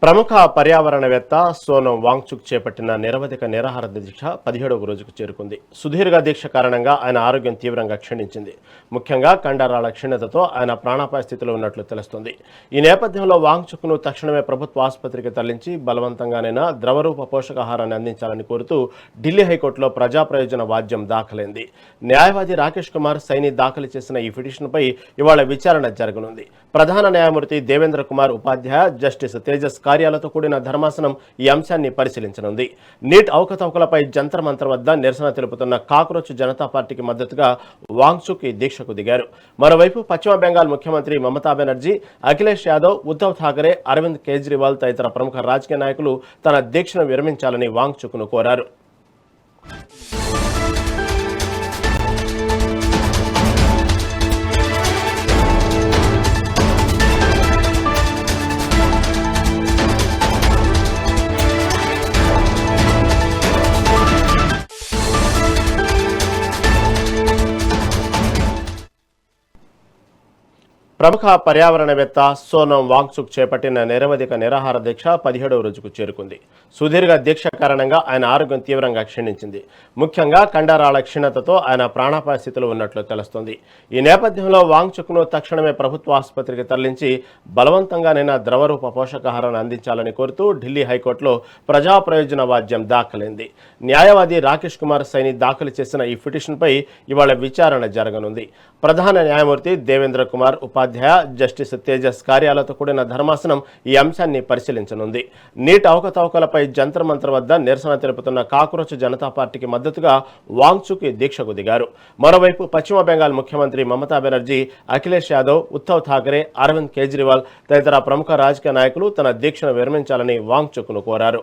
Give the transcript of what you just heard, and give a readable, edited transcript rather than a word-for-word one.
ప్రముఖ పర్యావరణవేత్త సోనం వాంగ్చుక్ చేపట్టిన నిరవధిక నిరాహార దీక్ష 17వ రోజుకు చేరుకుంది. సుదీర్ఘ దీక్ష కారణంగా ఆయన ఆరోగ్యం తీవ్రంగా క్షీణించింది. ముఖ్యంగా కండరాల క్షీణతతో ఆయన ప్రాణాపాయ స్థితిలో ఉన్నట్లు తెలుస్తోంది. ఈ నేపథ్యంలో వాంగ్చుక్ను తక్షణమే ప్రభుత్వ ఆసుపత్రికి తరలించి బలవంతంగానైనా ద్రవరూప పోషకాహారాన్ని అందించాలని కోరుతూ ఢిల్లీ హైకోర్టులో ప్రజా ప్రయోజన వాద్యం దాఖలైంది. న్యాయవాది రాకేష్ కుమార్ సైని దాఖలు చేసిన ఈ పిటిషన్పై ఇవాళ విచారణ జరగనుంది. ప్రధాన న్యాయమూర్తి దేవేంద్ర కుమార్ ఉపాధ్యాయ, జస్టిస్ తేజస్ కార్యాలతో కూడిన ధర్మాసనం ఈ అంశాన్ని పరిశీలించనుంది. నీట్ అవకతవకలపై జంతర్ మంతర్ వద్ద నిరసన తెలుపుతున్న కాక్రోచ్ జనతా పార్టీకి మద్దతుగా వాంగ్చుక్ ఈ దీక్షకు దిగారు. మరోవైపు పశ్చిమ బెంగాల్ ముఖ్యమంత్రి మమతా బెనర్జీ, అఖిలేష్ యాదవ్, ఉద్ధవ్ ఠాకరే, అరవింద్ కేజ్రీవాల్ తదితర ప్రముఖ రాజకీయ నాయకులు తన దీక్షను విరమించాలని వాంగ్చుక్ను కోరారు. ప్రముఖ పర్యావరణవేత్త సోనం వాంగ్చుక్ చేపట్టిన నిరవధిక నిరాహార దీక్ష 17వ రోజుకు చేరుకుంది. సుదీర్ఘ దీక్ష కారణంగా ఆయన ఆరోగ్యం తీవ్రంగా క్షీణించింది. ముఖ్యంగా కండరాల క్షీణతతో ఆయన ప్రాణాపాయ స్థితిలో ఉన్నట్లు తెలుస్తోంది. ఈ నేపథ్యంలో వాంగ్చుక్ను తక్షణమే ప్రభుత్వ ఆసుపత్రికి తరలించి బలవంతంగానైనా ద్రవరూప పోషకాహారాన్ని అందించాలని కోరుతూ ఢిల్లీ హైకోర్టులో ప్రజా ప్రయోజన వాద్యం దాఖలైంది. న్యాయవాది రాకేష్ కుమార్ సైని దాఖలు చేసిన ఈ పిటిషన్పై ఇవాళ విచారణ జరగనుంది. ప్రధాన న్యాయమూర్తి దేవేంద్ర కుమార్ ఉపాధ్యాయ, జస్టిస్ తేజస్ కార్యాలతో కూడిన ధర్మాసనం ఈ అంశాన్ని పరిశీలించనుంది. నీట్ అవకతవకలపై జంతర్ మంతర్ వద్ద నిరసన తెలుపుతున్న కాక్రోచ్ జనతా పార్టీకి మద్దతుగా వాంగ్చుక్ ఈ దీక్షకు దిగారు. మరోవైపు పశ్చిమ బెంగాల్ ముఖ్యమంత్రి మమతా బెనర్జీ, అఖిలేష్ యాదవ్, ఉద్ధవ్ ఠాకరే, అరవింద్ కేజ్రీవాల్ తదితర ప్రముఖ రాజకీయ నాయకులు తన దీక్షను విరమించాలని వాంగ్చుక్ను కోరారు.